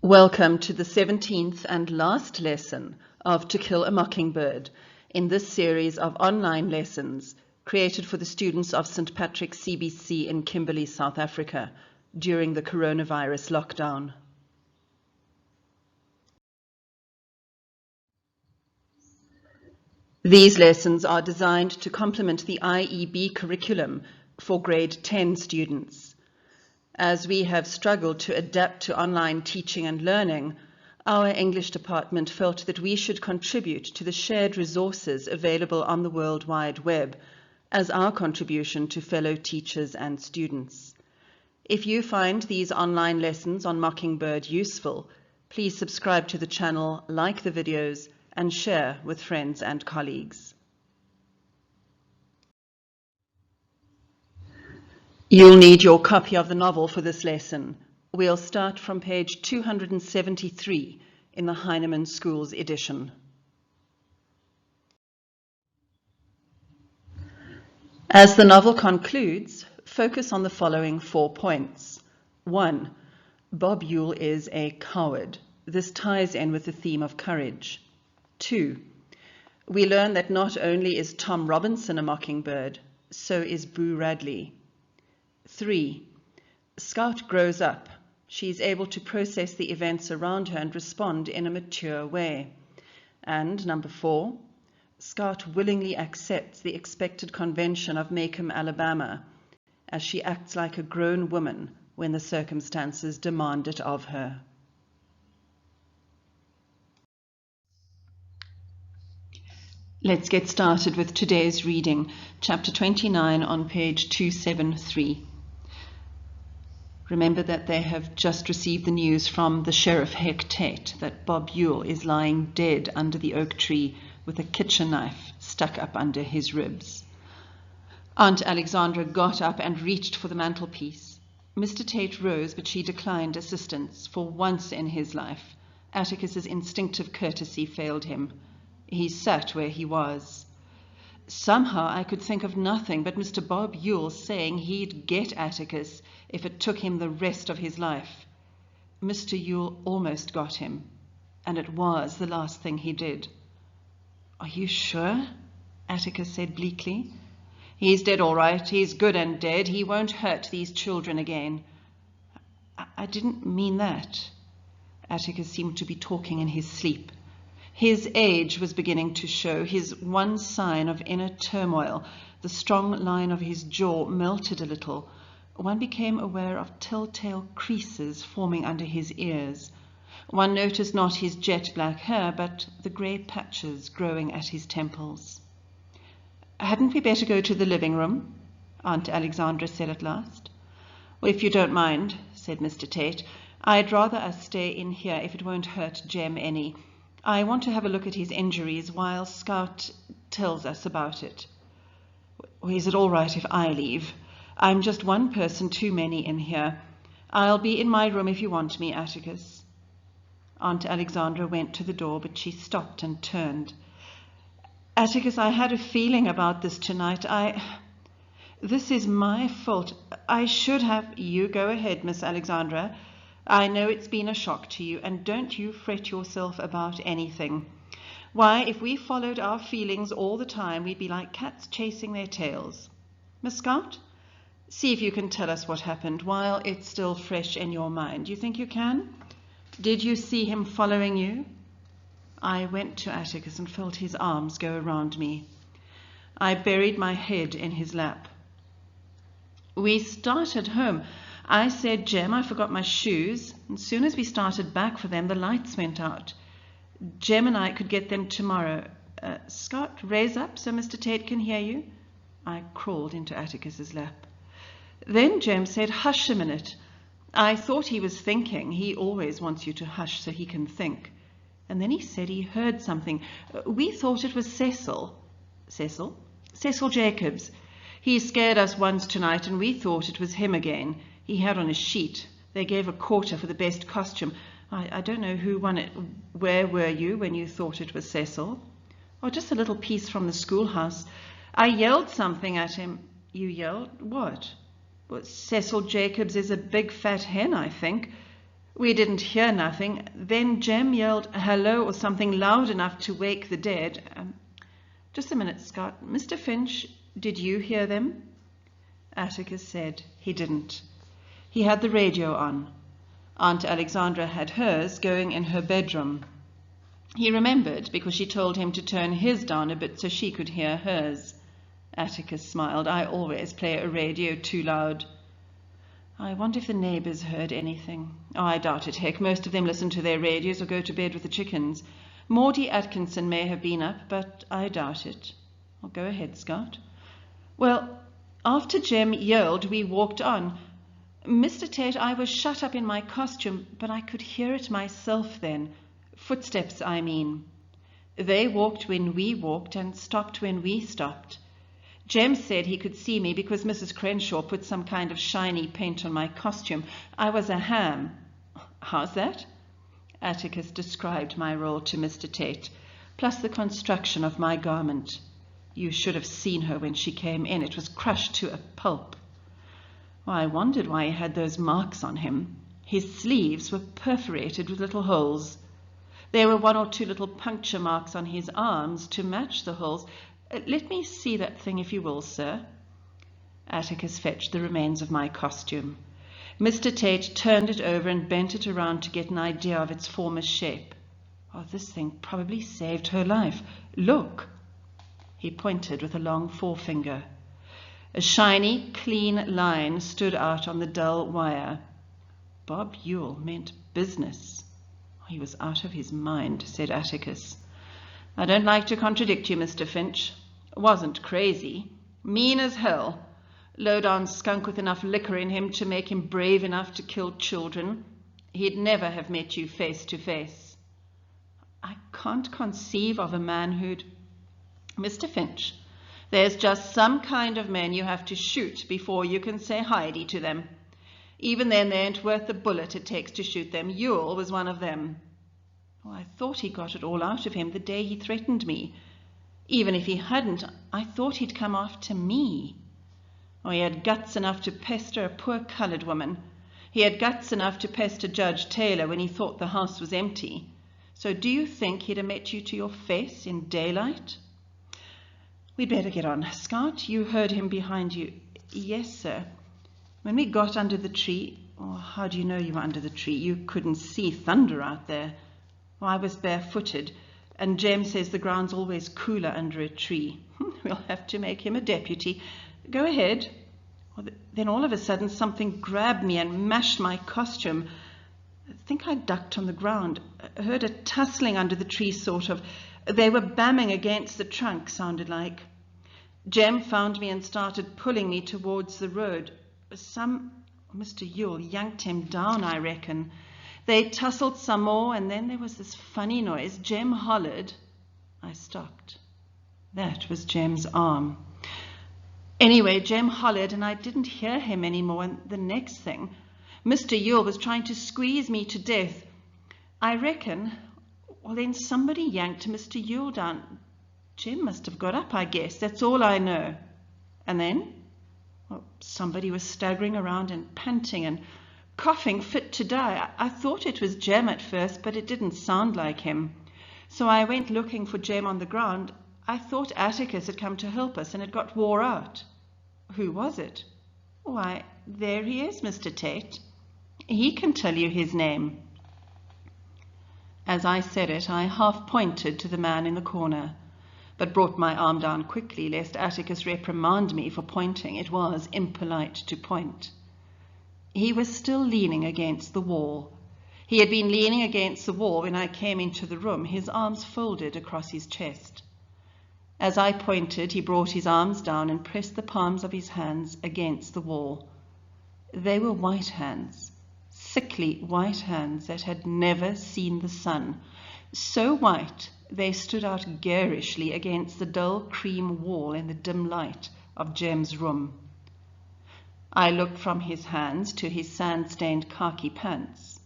Welcome to the 17th and last lesson of To Kill a Mockingbird in this series of online lessons created for the students of St. Patrick's CBC in Kimberley, South Africa during the coronavirus lockdown. These lessons are designed to complement the IEB curriculum for grade 10 students. As we have struggled to adapt to online teaching and learning, our English department felt that we should contribute to the shared resources available on the World Wide Web as our contribution to fellow teachers and students. If you find these online lessons on Mockingbird useful, please subscribe to the channel, like the videos, and share with friends and colleagues. You'll need your copy of the novel for this lesson. We'll start from page 273 in the Heinemann Schools edition. As the novel concludes, focus on the following 4 points. 1. Bob Ewell is a coward. This ties in with the theme of courage. 2. We learn that not only is Tom Robinson a mockingbird, so is Boo Radley. 3. Scout grows up. She's able to process the events around her and respond in a mature way. And number 4, Scout willingly accepts the expected convention of Macomb, Alabama, as she acts like a grown woman when the circumstances demand it of her. Let's get started with today's reading, chapter 29 on page 273. Remember that they have just received the news from the Sheriff Heck Tate that Bob Ewell is lying dead under the oak tree with a kitchen knife stuck up under his ribs. Aunt Alexandra got up and reached for the mantelpiece. Mr. Tate rose, but she declined assistance. For once in his life, Atticus's instinctive courtesy failed him. He sat where he was. Somehow I could think of nothing but Mr. Bob Ewell saying he'd get Atticus if it took him the rest of his life. Mr. Ewell almost got him, and it was the last thing he did. Are you sure? Atticus said bleakly. He's dead all right. He's good and dead. He won't hurt these children again. I didn't mean that. Atticus seemed to be talking in his sleep. His age was beginning to show, his one sign of inner turmoil. The strong line of his jaw melted a little. One became aware of telltale creases forming under his ears. One noticed not his jet black hair, but the grey patches growing at his temples. Hadn't we better go to the living room? Aunt Alexandra said at last. Well, if you don't mind, said Mr. Tate. I'd rather us stay in here if it won't hurt Jem any. I want to have a look at his injuries while Scout tells us about it. Is it all right if I leave? I'm just one person too many in here. I'll be in my room if you want me, Atticus. Aunt Alexandra went to the door, but she stopped and turned. Atticus, I had a feeling about this tonight. This is my fault. I should have... You go ahead, Miss Alexandra. I know it's been a shock to you, and don't you fret yourself about anything. Why, if we followed our feelings all the time, we'd be like cats chasing their tails. Miss Scout, see if you can tell us what happened while it's still fresh in your mind. You think you can? Did you see him following you? I went to Atticus and felt his arms go around me. I buried my head in his lap. We started home. I said, Jem, I forgot my shoes. As soon as we started back for them, the lights went out. Jem and I could get them tomorrow. Scott, raise up so Mr. Tate can hear you. I crawled into Atticus's lap. Then Jem said, hush a minute. I thought he was thinking. He always wants you to hush so he can think. And then he said he heard something. We thought it was Cecil. Cecil? Cecil Jacobs. He scared us once tonight and we thought it was him again. He had on his sheet. They gave a quarter for the best costume. I don't know who won it. Where were you when you thought it was Cecil? Oh, just a little piece from the schoolhouse. I yelled something at him. You yelled? What? Well, Cecil Jacobs is a big fat hen, I think. We didn't hear nothing. Then Jem yelled hello or something loud enough to wake the dead. Just a minute, Scott. Mr. Finch, did you hear them? Atticus said he didn't. He had the radio on. Aunt Alexandra had hers going in her bedroom. He remembered because she told him to turn his down a bit so she could hear hers. Atticus smiled. I always play a radio too loud. I wonder if the neighbours heard anything. Oh, I doubt it. Heck, most of them listen to their radios or go to bed with the chickens. Maudie Atkinson may have been up, but I doubt it. Well, go ahead, Scott. Well, after Jem yelled, we walked on. Mr. Tate, I was shut up in my costume, but I could hear it myself then. Footsteps, I mean. They walked when we walked and stopped when we stopped. Jem said he could see me because Mrs. Crenshaw put some kind of shiny paint on my costume. I was a ham. How's that? Atticus described my role to Mr. Tate, plus the construction of my garment. You should have seen her when she came in. It was crushed to a pulp. Well, I wondered why he had those marks on him. His sleeves were perforated with little holes. There were 1 or 2 little puncture marks on his arms to match the holes. Let me see that thing, if you will, sir. Atticus fetched the remains of my costume. Mr. Tate turned it over and bent it around to get an idea of its former shape. Oh, this thing probably saved her life. Look! He pointed with a long forefinger. A shiny, clean line stood out on the dull wire. Bob Ewell meant business. He was out of his mind, said Atticus. I don't like to contradict you, Mr. Finch. Wasn't crazy. Mean as hell. Low-down skunk with enough liquor in him to make him brave enough to kill children. He'd never have met you face to face. I can't conceive of a man who'd... Mr. Finch, there's just some kind of men you have to shoot before you can say Heidi to them. Even then, they ain't worth the bullet it takes to shoot them. Ewell was one of them. Oh, I thought he got it all out of him the day he threatened me. Even if he hadn't, I thought he'd come after me. Oh, he had guts enough to pester a poor coloured woman. He had guts enough to pester Judge Taylor when he thought the house was empty. So do you think he'd have met you to your face in daylight? We'd better get on. Scout, you heard him behind you. Yes, sir. When we got under the tree... Oh, how do you know you were under the tree? You couldn't see thunder out there. Oh, I was barefooted, and Jem says the ground's always cooler under a tree. We'll have to make him a deputy. Go ahead. Well, then all of a sudden something grabbed me and mashed my costume. I think I ducked on the ground. I heard a tussling under the tree, sort of. They were bamming against the trunk, sounded like. Jem found me and started pulling me towards the road. Mr. Ewell yanked him down, I reckon. They tussled some more, and then there was this funny noise. Jem hollered. I stopped. That was Jem's arm. Anyway, Jem hollered, and I didn't hear him anymore, and the next thing, Mr. Ewell was trying to squeeze me to death. I reckon, well, then somebody yanked Mr. Ewell down. Jem must have got up, I guess. That's all I know. And then, well, somebody was staggering around and panting and coughing fit to die. I thought it was Jem at first, but it didn't sound like him. So I went looking for Jem on the ground. I thought Atticus had come to help us and it got wore out. Who was it? Why, there he is, Mr. Tate. He can tell you his name. As I said it, I half pointed to the man in the corner, but brought my arm down quickly lest Atticus reprimand me for pointing. It was impolite to point. He was still leaning against the wall. He had been leaning against the wall when I came into the room, his arms folded across his chest. As I pointed, he brought his arms down and pressed the palms of his hands against the wall. They were white hands, sickly white hands that had never seen the sun. So white, they stood out garishly against the dull cream wall in the dim light of Jem's room. I looked from his hands to his sand-stained khaki pants.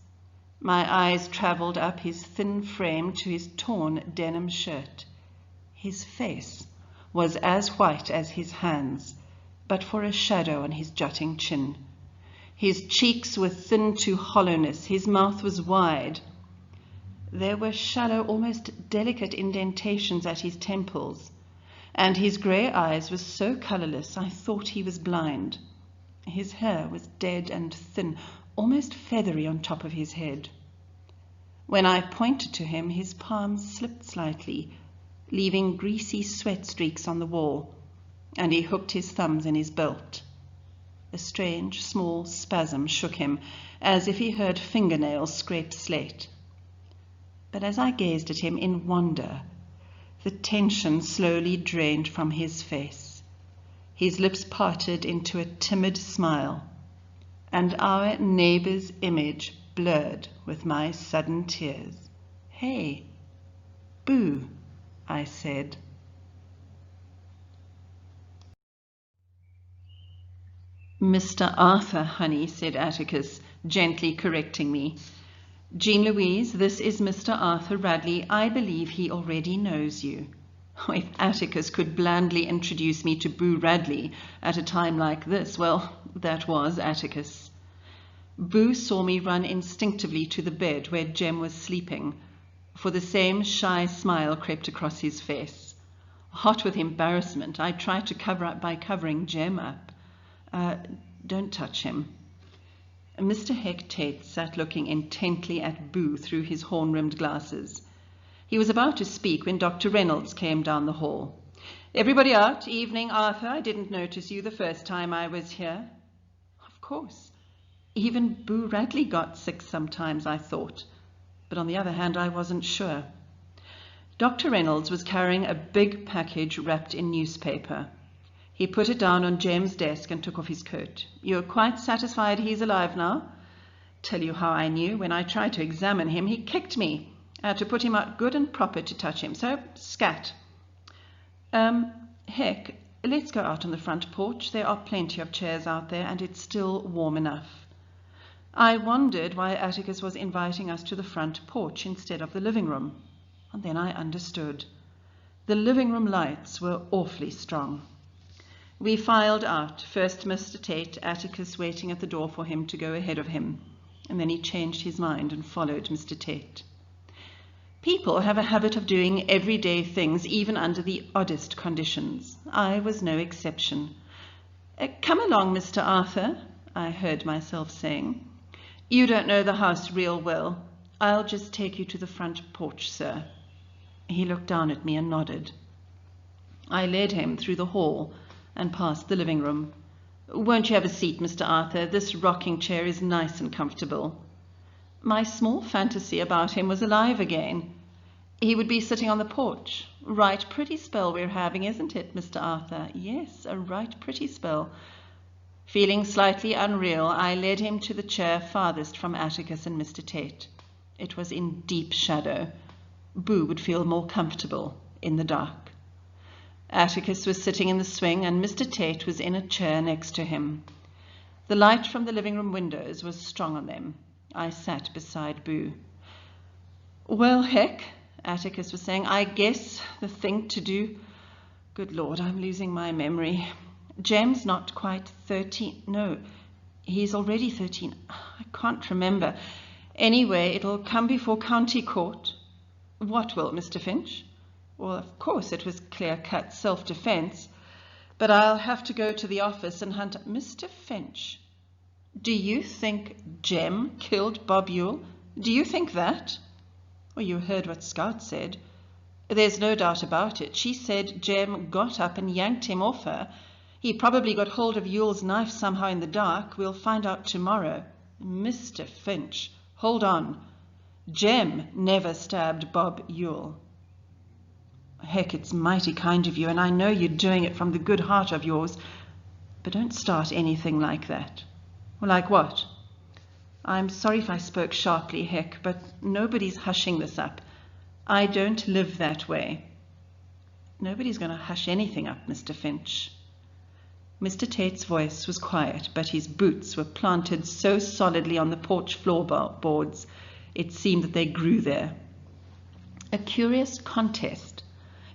My eyes travelled up his thin frame to his torn denim shirt. His face was as white as his hands, but for a shadow on his jutting chin. His cheeks were thin to hollowness. His mouth was wide. There were shallow, almost delicate indentations at his temples, and his grey eyes were so colourless I thought he was blind. His hair was dead and thin, almost feathery on top of his head. When I pointed to him, his palms slipped slightly, leaving greasy sweat streaks on the wall, and he hooked his thumbs in his belt. A strange, small spasm shook him, as if he heard fingernails scrape slate. But as I gazed at him in wonder, the tension slowly drained from his face. His lips parted into a timid smile, and our neighbour's image blurred with my sudden tears. "Hey, Boo," I said. "Mr. Arthur, honey," said Atticus, gently correcting me. "Jean Louise, this is Mr. Arthur Radley. I believe he already knows you." If Atticus could blandly introduce me to Boo Radley at a time like this, well, that was Atticus. Boo saw me run instinctively to the bed where Jem was sleeping, for the same shy smile crept across his face. Hot with embarrassment, I tried to cover up by covering Jem up. Don't touch him." Mr. Heck Tate sat looking intently at Boo through his horn-rimmed glasses. He was about to speak when Dr. Reynolds came down the hall. "Everybody out. Evening, Arthur. I didn't notice you the first time I was here." Of course. Even Boo Radley got sick sometimes, I thought. But on the other hand, I wasn't sure. Dr. Reynolds was carrying a big package wrapped in newspaper. He put it down on Jem's desk and took off his coat. "You're quite satisfied he's alive now?" "Tell you how I knew. When I tried to examine him, he kicked me. I had to put him out good and proper to touch him. So, scat." Heck, let's go out on the front porch. There are plenty of chairs out there, and it's still warm enough." I wondered why Atticus was inviting us to the front porch instead of the living room. And then I understood. The living room lights were awfully strong. We filed out, first Mr. Tate, Atticus waiting at the door for him to go ahead of him, and then he changed his mind and followed Mr. Tate. People have a habit of doing everyday things, even under the oddest conditions. I was no exception. "Come along, Mr. Arthur," I heard myself saying. "You don't know the house real well. I'll just take you to the front porch, sir." He looked down at me and nodded. I led him through the hall and past the living room. "Won't you have a seat, Mr. Arthur? This rocking chair is nice and comfortable." My small fantasy about him was alive again. He would be sitting on the porch. "Right pretty spell we're having, isn't it, Mr. Arthur?" "Yes, a right pretty spell." Feeling slightly unreal, I led him to the chair farthest from Atticus and Mr. Tate. It was in deep shadow. Boo would feel more comfortable in the dark. Atticus was sitting in the swing, and Mr. Tate was in a chair next to him. The light from the living room windows was strong on them. I sat beside Boo. "Well, Heck," Atticus was saying, "I guess the thing to do—" Good Lord, I'm losing my memory. Jem's not quite 13. No, he's already 13. I can't remember. Anyway, it'll come before county court. What will, Mr. Finch? Well, of course, it was clear-cut self-defense, but I'll have to go to the office and hunt. Mr. Finch, do you think Jem killed Bob Ewell? Do you think that? Well, you heard what Scout said. There's no doubt about it. She said Jem got up and yanked him off her. He probably got hold of Ewell's knife somehow in the dark. We'll find out tomorrow. Mr. Finch, hold on. Jem never stabbed Bob Ewell. Heck, it's mighty kind of you, and I know you're doing it from the good heart of yours, but don't start anything like that. Well, like what? I'm sorry if I spoke sharply, Heck, but nobody's hushing this up. I don't live that way. Nobody's going to hush anything up, Mr. Finch. Mr. Tate's voice was quiet, but his boots were planted so solidly on the porch floorboards, it seemed that they grew there. A curious contest,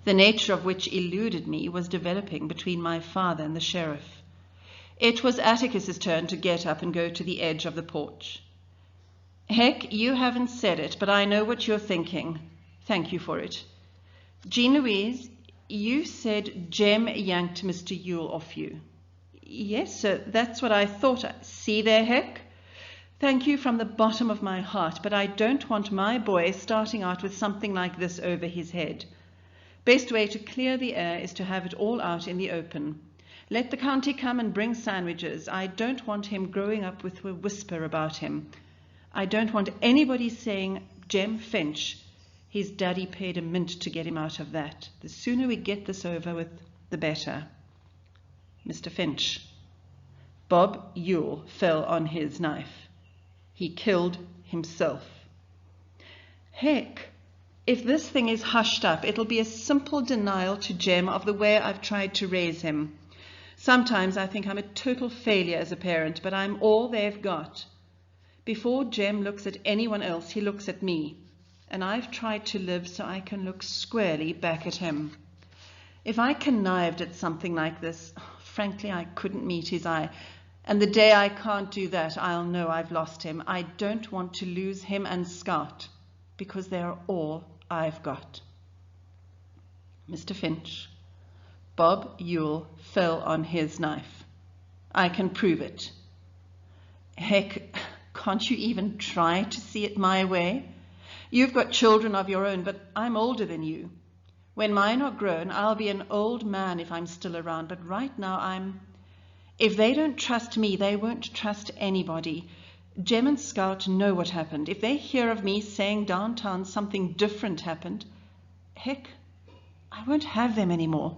the nature of which eluded me, was developing between my father and the sheriff. It was Atticus's turn to get up and go to the edge of the porch. Heck, you haven't said it, but I know what you're thinking. Thank you for it. Jean Louise, you said Jem yanked Mr. Yule off you. Yes, sir, that's what I thought. See there, Heck? Thank you from the bottom of my heart, but I don't want my boy starting out with something like this over his head. Best way to clear the air is to have it all out in the open. Let the county come and bring sandwiches. I don't want him growing up with a whisper about him. I don't want anybody saying, Jem Finch. His daddy paid a mint to get him out of that. The sooner we get this over with, the better. Mr. Finch. Bob Yule fell on his knife. He killed himself. Heck, if this thing is hushed up, it'll be a simple denial to Jem of the way I've tried to raise him. Sometimes I think I'm a total failure as a parent, but I'm all they've got. Before Jem looks at anyone else, he looks at me, and I've tried to live so I can look squarely back at him. If I connived at something like this, frankly, I couldn't meet his eye, and the day I can't do that, I'll know I've lost him. I don't want to lose him and Scout, because they're all I've got. Mr. Finch. Bob Yule fell on his knife. I can prove it. Heck, can't you even try to see it my way? You've got children of your own, but I'm older than you. When mine are grown, I'll be an old man if I'm still around, but right now if they don't trust me, they won't trust anybody. Jem and Scout know what happened. If they hear of me saying downtown something different happened, heck, I won't have them anymore.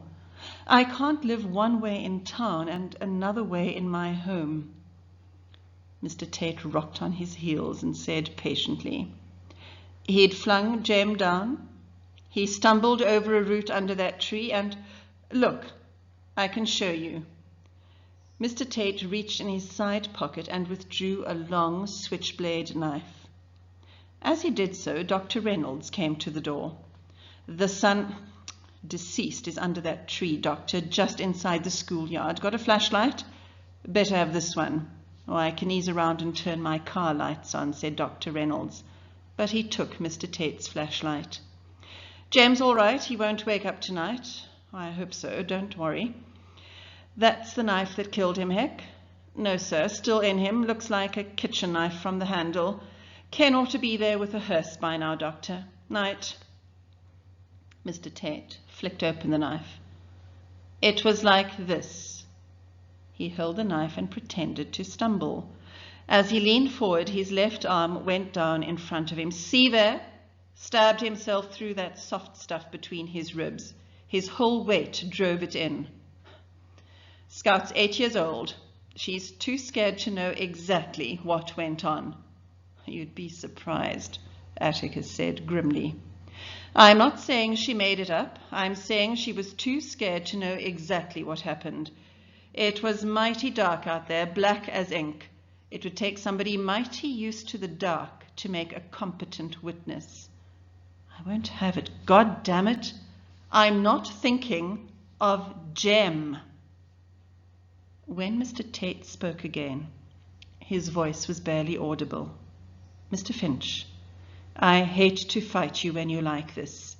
I can't live one way in town and another way in my home. Mr. Tate rocked on his heels and said patiently, he'd flung Jem down. He stumbled over a root under that tree and, look, I can show you. Mr. Tate reached in his side pocket and withdrew a long switchblade knife. As he did so, Dr. Reynolds came to the door. The son, deceased, is under that tree, Doctor, just inside the schoolyard. Got a flashlight? Better have this one. Oh, I can ease around and turn my car lights on, said Dr. Reynolds. But he took Mr. Tate's flashlight. Jem's all right. He won't wake up tonight. I hope so. Don't worry. That's the knife that killed him, Heck? No, sir. Still in him. Looks like a kitchen knife from the handle. Ken ought to be there with a hearse by now, Doctor. Night. Mr. Tate flicked open the knife. It was like this. He held the knife and pretended to stumble. As he leaned forward, his left arm went down in front of him. See there? Stabbed himself through that soft stuff between his ribs. His whole weight drove it in. Scout's 8 years old. She's too scared to know exactly what went on. You'd be surprised, Atticus said grimly. I'm not saying she made it up. I'm saying she was too scared to know exactly what happened. It was mighty dark out there, black as ink. It would take somebody mighty used to the dark to make a competent witness. I won't have it. God damn it. I'm not thinking of Jem. When Mr. Tate spoke again, his voice was barely audible. Mr. Finch, I hate to fight you when you're like this.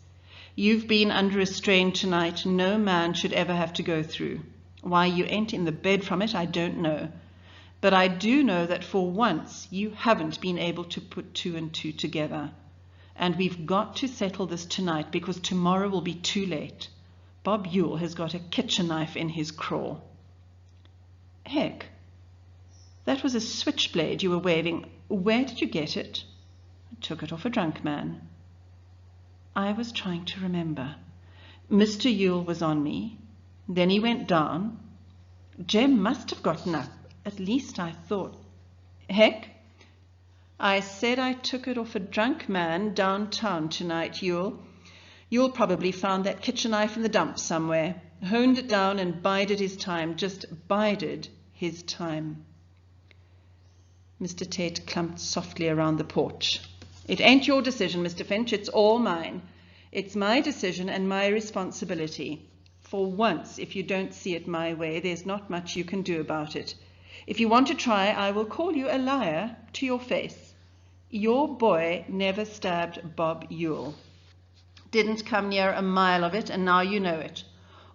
You've been under a strain tonight no man should ever have to go through. Why you ain't in the bed from it, I don't know. But I do know that for once you haven't been able to put two and two together. And we've got to settle this tonight because tomorrow will be too late. Bob Yule has got a kitchen knife in his craw. Heck, that was a switchblade you were waving. Where did you get it? I took it off a drunk man. I was trying to remember. Mr. Yule was on me. Then he went down. Jem must have gotten up. At least I thought. Heck, I said I took it off a drunk man downtown tonight, Yule. Yule probably found that kitchen knife in the dump somewhere. Honed it down and bided his time. Just bided his time. Mr. Tate clumped softly around the porch. It ain't your decision, Mr. Finch. It's all mine. It's my decision and my responsibility. For once, if you don't see it my way, there's not much you can do about it. If you want to try, I will call you a liar to your face. Your boy never stabbed Bob Ewell. Didn't come near a mile of it, and now you know it.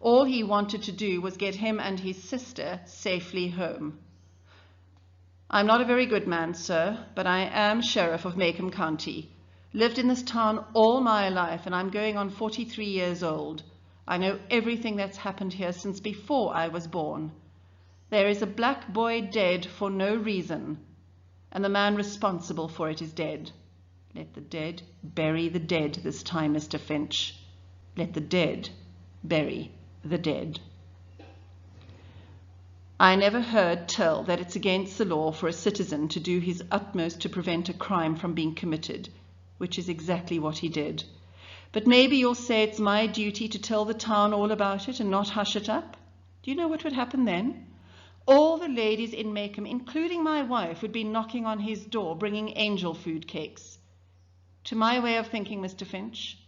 All he wanted to do was get him and his sister safely home. I'm not a very good man, sir, but I am Sheriff of Macomb County. Lived in this town all my life, and I'm going on 43 years old. I know everything that's happened here since before I was born. There is a black boy dead for no reason, and the man responsible for it is dead. Let the dead bury the dead this time, Mr. Finch. Let the dead bury the dead. I never heard tell that it's against the law for a citizen to do his utmost to prevent a crime from being committed, which is exactly what he did. But maybe you'll say it's my duty to tell the town all about it and not hush it up. Do you know what would happen then? All the ladies in Macomb, including my wife, would be knocking on his door, bringing angel food cakes. To my way of thinking, Mr. Finch,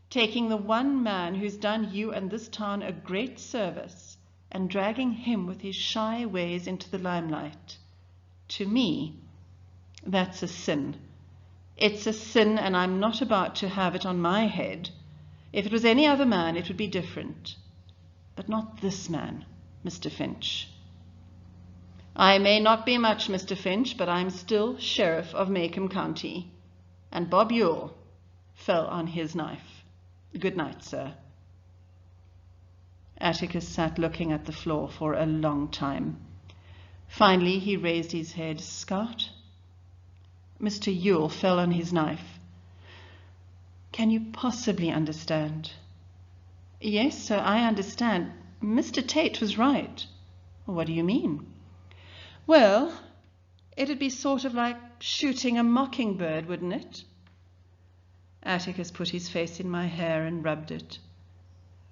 taking the one man who's done you and this town a great service and dragging him with his shy ways into the limelight, to me, that's a sin. It's a sin, and I'm not about to have it on my head. If it was any other man, it would be different. But not this man, Mr. Finch. I may not be much, Mr. Finch, but I'm still Sheriff of Macomb County. And Bob Ewell fell on his knife. Good night, sir. Atticus sat looking at the floor for a long time. Finally, he raised his head. Scott? Mr. Ewell fell on his knife. Can you possibly understand? Yes, sir, I understand. Mr. Tate was right. What do you mean? Well, it'd be sort of like shooting a mockingbird, wouldn't it? Atticus put his face in my hair and rubbed it.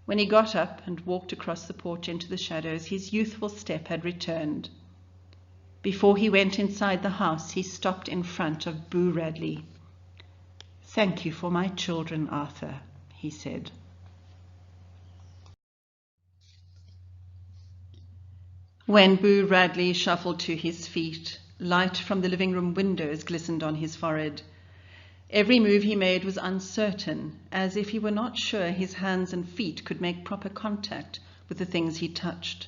When he got up and walked across the porch into the shadows, his youthful step had returned. Before he went inside the house, he stopped in front of Boo Radley. Thank you for my children, Arthur, he said. When Boo Radley shuffled to his feet, light from the living room windows glistened on his forehead. Every move he made was uncertain, as if he were not sure his hands and feet could make proper contact with the things he touched.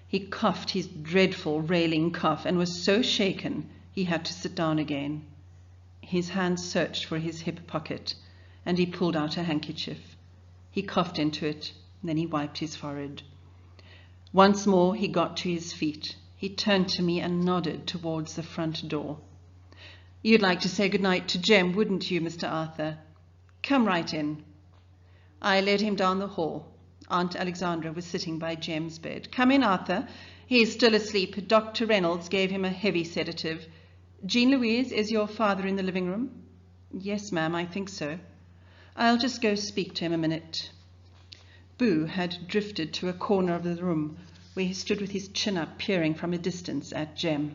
He coughed his dreadful railing cough and was so shaken he had to sit down again. His hand searched for his hip pocket, and he pulled out a handkerchief. He coughed into it, and then he wiped his forehead. Once more he got to his feet. He turned to me and nodded towards the front door. You'd like to say good night to Jem, wouldn't you, Mr. Arthur? Come right in. I led him down the hall. Aunt Alexandra was sitting by Jem's bed. Come in, Arthur. He's still asleep. Dr. Reynolds gave him a heavy sedative. Jean-Louise, is your father in the living room? Yes, ma'am, I think so. I'll just go speak to him a minute. Boo had drifted to a corner of the room where he stood with his chin up, peering from a distance at Jem.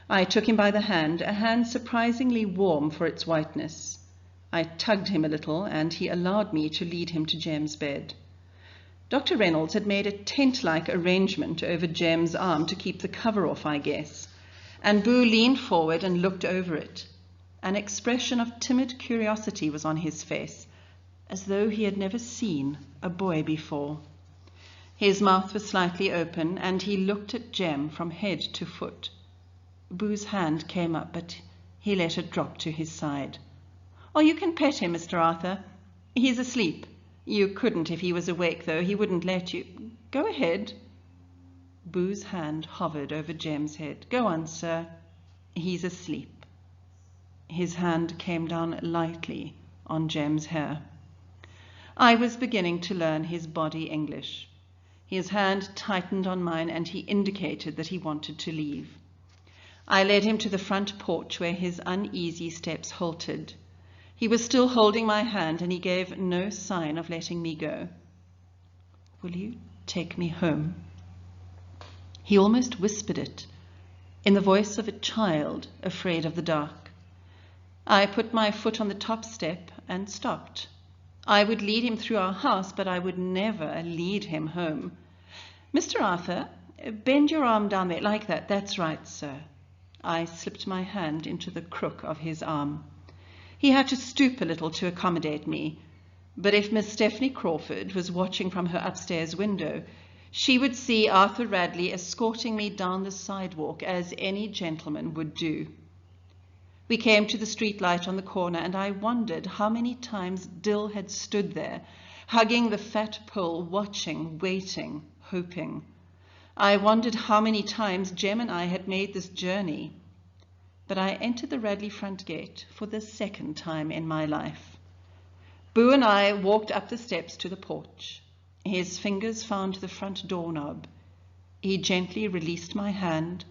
I took him by the hand, a hand surprisingly warm for its whiteness. I tugged him a little, and he allowed me to lead him to Jem's bed. Dr. Reynolds had made a tent-like arrangement over Jem's arm to keep the cover off, I guess, and Boo leaned forward and looked over it. An expression of timid curiosity was on his face, as though he had never seen a boy before. His mouth was slightly open, and he looked at Jem from head to foot. Boo's hand came up, but he let it drop to his side. Oh, you can pet him, Mr. Arthur. He's asleep. You couldn't if he was awake, though. He wouldn't let you. Go ahead. Boo's hand hovered over Jem's head. Go on, sir. He's asleep. His hand came down lightly on Jem's hair. I was beginning to learn his body English. His hand tightened on mine, and he indicated that he wanted to leave. I led him to the front porch where his uneasy steps halted. He was still holding my hand, and he gave no sign of letting me go. Will you take me home? He almost whispered it, in the voice of a child afraid of the dark. I put my foot on the top step and stopped. I would lead him through our house, but I would never lead him home. Mr. Arthur, bend your arm down there, like that. That's right, sir. I slipped my hand into the crook of his arm. He had to stoop a little to accommodate me, but if Miss Stephanie Crawford was watching from her upstairs window, she would see Arthur Radley escorting me down the sidewalk as any gentleman would do. We came to the street light on the corner, and I wondered how many times Dill had stood there, hugging the fat pole, watching, waiting, hoping. I wondered how many times Jem and I had made this journey. But I entered the Radley front gate for the second time in my life. Boo and I walked up the steps to the porch. His fingers found the front doorknob. He gently released my hand,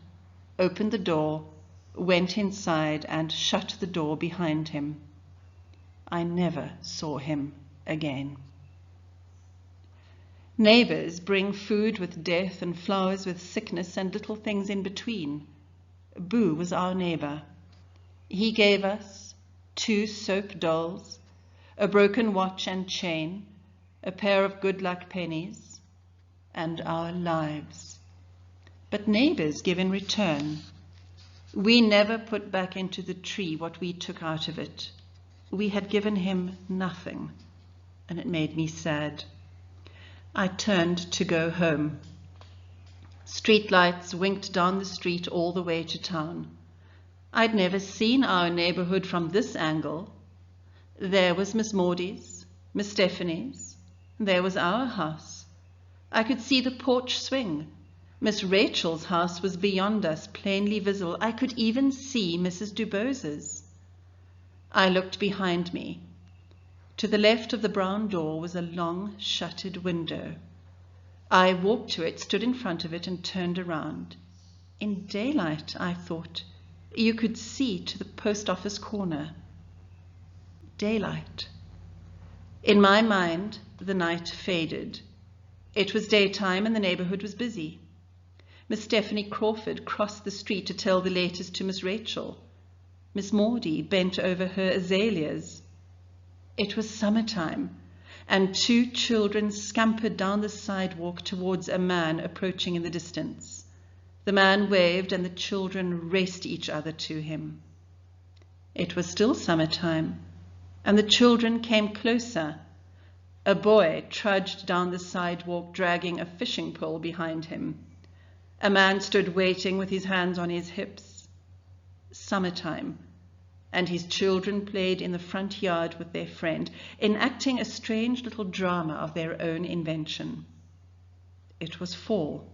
opened the door, went inside and shut the door behind him. I never saw him again. Neighbors bring food with death and flowers with sickness and little things in between. Boo was our neighbor. He gave us 2 soap dolls, a broken watch and chain, a pair of good luck pennies, and our lives. But neighbors give in return. We never put back into the tree what we took out of it. We had given him nothing, and it made me sad. I turned to go home. Streetlights winked down the street all the way to town. I'd never seen our neighborhood from this angle. There was Miss Maudie's, Miss Stephanie's. There was our house. I could see the porch swing. Miss Rachel's house was beyond us, plainly visible. I could even see Mrs. Dubose's. I looked behind me. To the left of the brown door was a long, shuttered window. I walked to it, stood in front of it, and turned around. In daylight, I thought, you could see to the post office corner. Daylight. In my mind, the night faded. It was daytime and the neighborhood was busy. Miss Stephanie Crawford crossed the street to tell the latest to Miss Rachel. Miss Maudie bent over her azaleas. It was summertime, and 2 children scampered down the sidewalk towards a man approaching in the distance. The man waved, and the children raced each other to him. It was still summertime, and the children came closer. A boy trudged down the sidewalk, dragging a fishing pole behind him. A man stood waiting with his hands on his hips. Summertime, and his children played in the front yard with their friend, enacting a strange little drama of their own invention. It was fall,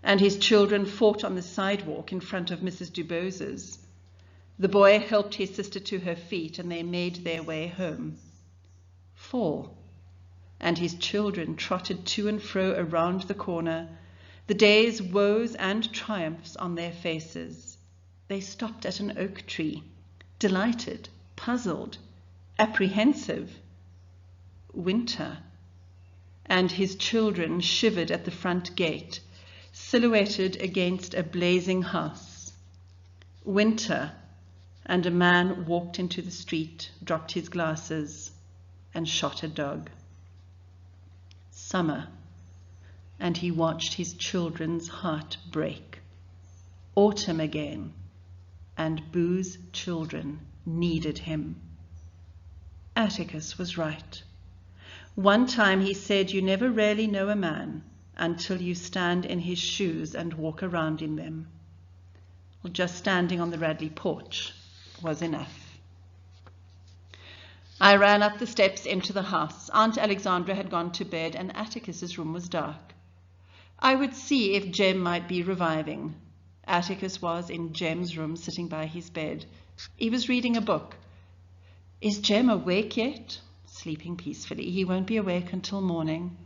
and his children fought on the sidewalk in front of Mrs. Dubose's. The boy helped his sister to her feet, and they made their way home. Fall, and his children trotted to and fro around the corner, the day's woes and triumphs on their faces. They stopped at an oak tree, delighted, puzzled, apprehensive. Winter, and his children shivered at the front gate, silhouetted against a blazing house. Winter, and a man walked into the street, dropped his glasses, and shot a dog. Summer, and he watched his children's heart break. Autumn again, and Boo's children needed him. Atticus was right. One time he said, you never really know a man until you stand in his shoes and walk around in them. Well, just standing on the Radley porch was enough. I ran up the steps into the house. Aunt Alexandra had gone to bed, and Atticus's room was dark. I would see if Jem might be reviving. Atticus was in Jem's room, sitting by his bed. He was reading a book. Is Jem awake yet? Sleeping peacefully. He won't be awake until morning.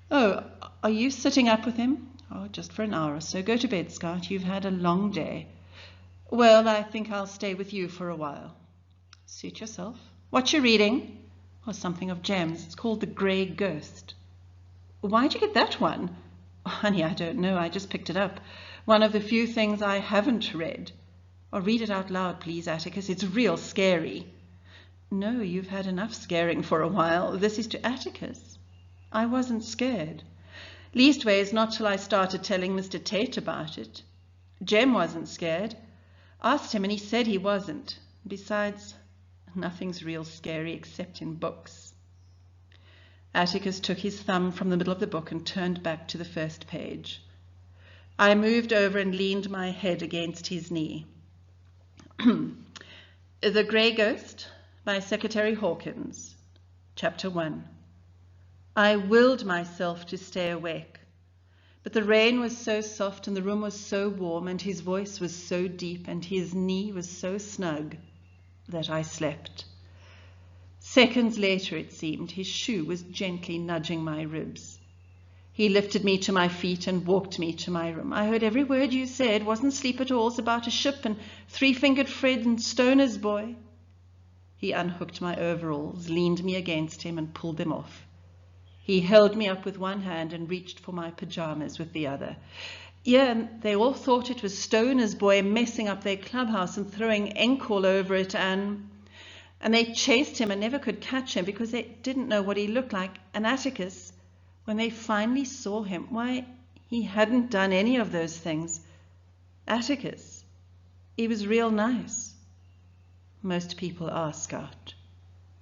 Oh, are you sitting up with him? Oh, just for an hour or so. Go to bed, Scout. You've had a long day. Well, I think I'll stay with you for a while. Suit yourself. What you reading? Oh, something of Jem's. It's called The Grey Ghost. Why'd you get that one? Oh, honey, I don't know. I just picked it up. One of the few things I haven't read. Oh, read it out loud, please, Atticus. It's real scary. No, you've had enough scaring for a while. This is to Atticus. I wasn't scared. Leastways, not till I started telling Mr. Tate about it. Jem wasn't scared. Asked him and he said he wasn't. Besides, nothing's real scary except in books. Atticus took his thumb from the middle of the book and turned back to the first page. I moved over and leaned my head against his knee. The Grey Ghost by Secretary Hawkins, Chapter 1. I willed myself to stay awake, but the rain was so soft and the room was so warm and his voice was so deep and his knee was so snug that I slept. Seconds later, it seemed, his shoe was gently nudging my ribs. He lifted me to my feet and walked me to my room. I heard every word you said. Wasn't sleep at all. It's about a ship and three-fingered Fred and Stoner's boy. He unhooked my overalls, leaned me against him and pulled them off. He held me up with one hand and reached for my pajamas with the other. Yeah, and they all thought it was Stoner's boy messing up their clubhouse and throwing ink all over it, and they chased him and never could catch him because they didn't know what he looked like. And Atticus, when they finally saw him, why, he hadn't done any of those things. Atticus, he was real nice. Most people are, Scout,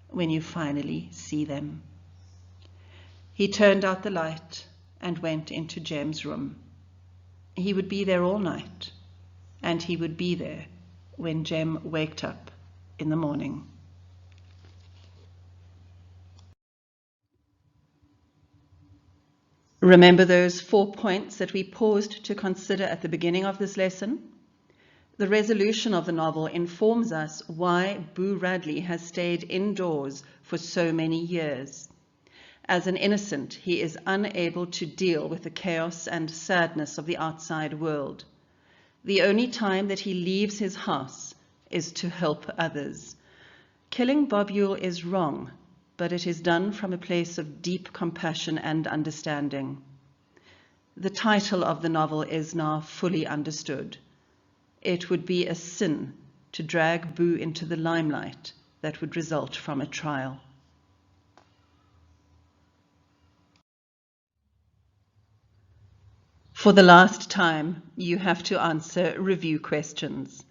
when you finally see them. He turned out the light and went into Jem's room. He would be there all night, and he would be there when Jem waked up in the morning. Remember those 4 points that we paused to consider at the beginning of this lesson? The resolution of the novel informs us why Boo Radley has stayed indoors for so many years. As an innocent, he is unable to deal with the chaos and sadness of the outside world. The only time that he leaves his house is to help others. Killing Bob Ewell is wrong, but it is done from a place of deep compassion and understanding. The title of the novel is now fully understood. It would be a sin to drag Boo into the limelight that would result from a trial. For the last time, you have to answer review questions.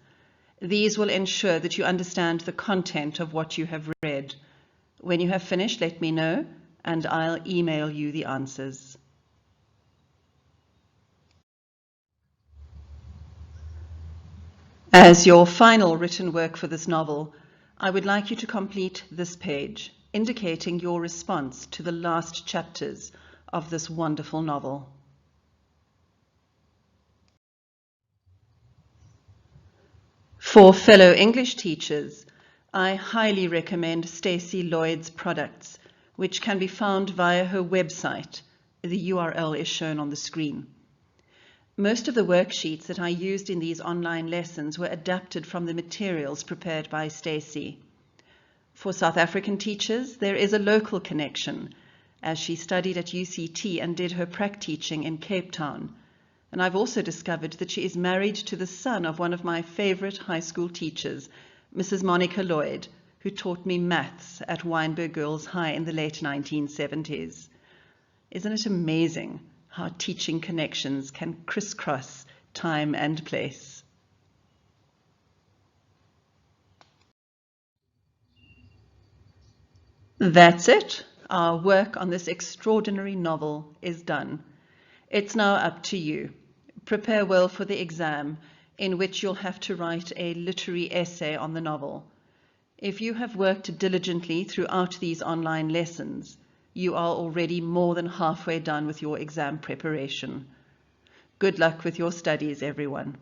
These will ensure that you understand the content of what you have read. When you have finished, let me know, and I'll email you the answers. As your final written work for this novel, I would like you to complete this page, indicating your response to the last chapters of this wonderful novel. For fellow English teachers, I highly recommend Stacey Lloyd's products, which can be found via her website. The URL is shown on the screen. Most of the worksheets that I used in these online lessons were adapted from the materials prepared by Stacey. For South African teachers, there is a local connection, as she studied at UCT and did her prac teaching in Cape Town. And I've also discovered that she is married to the son of one of my favorite high school teachers, Mrs. Monica Lloyd, who taught me maths at Wynberg Girls High in the late 1970s. Isn't it amazing how teaching connections can crisscross time and place? That's it. Our work on this extraordinary novel is done. It's now up to you. Prepare well for the exam, in which you'll have to write a literary essay on the novel. If you have worked diligently throughout these online lessons, you are already more than halfway done with your exam preparation. Good luck with your studies, everyone.